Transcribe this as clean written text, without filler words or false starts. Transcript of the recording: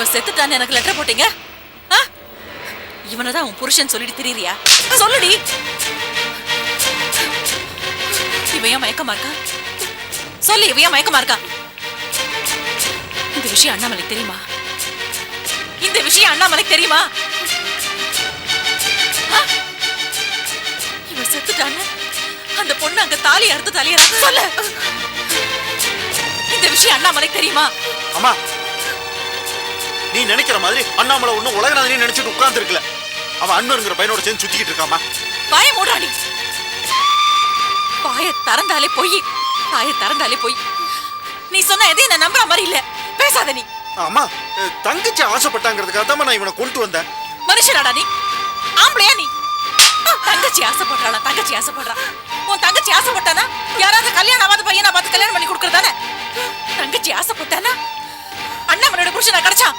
இவன் செத்துட்டான்னு எனக்கு லெட்டர் போட்டீங்க? இவனதான் உன் புருஷன் சொல்லிட்டு திரியறியா? சொல்லுடி. இவன் ஏன் மயக்கமா இருக்கா? சொல்லு, இவன் ஏன் மயக்கமா இருக்கா? இந்த விஷயம் அண்ணாமலைக்கு தெரியுமா? இந்த விஷயம் அண்ணாமலைக்கு தெரியுமா? இவன் செத்துட்டான்னு அந்த பொண்ணு அங்க தாலி அறுத்து தலையறா. சொல்லு, இந்த விஷயம் அண்ணாமலைக்கு தெரியுமா? அம்மா, நீ நினைக்கிற மாதிரி அண்ணாமலை ஒண்ணு உலகநாதனே நினைச்சிட்டு உட்கார்ந்து இருக்கல. அவன் அண்ணனுங்கிற பையனோட சேர்ந்து சுத்திக்கிட்டு இருக்காமா. வாய மூடாடி. வாய திறந்தாலே போய், வாய திறந்தாலே போய். நீ சொன்ன எதையும் நான் நம்புற மாதிரி இல்ல. பேசாத நீ. அம்மா, தங்கச்சி ஆசைப்பட்டாங்கிறதுக்காக தான் நான் இவனை கொண்டு வந்தேன். மனுஷனாடா நீ? ஆம்பளையா நீ? தங்கச்சி ஆசைப்படுறாளா? தங்கச்சி ஆசைப்படுறா. உன் தங்கச்சி ஆசைப்பட்டானா யாராவது கல்யாணம் ஆகாத பையனா பார்த்து கல்யாணம் பண்ணி கொடுக்கறதானே? தங்கச்சி ஆசைப்பட்டானா அண்ணாமலையோட புருஷனா கிடைச்சா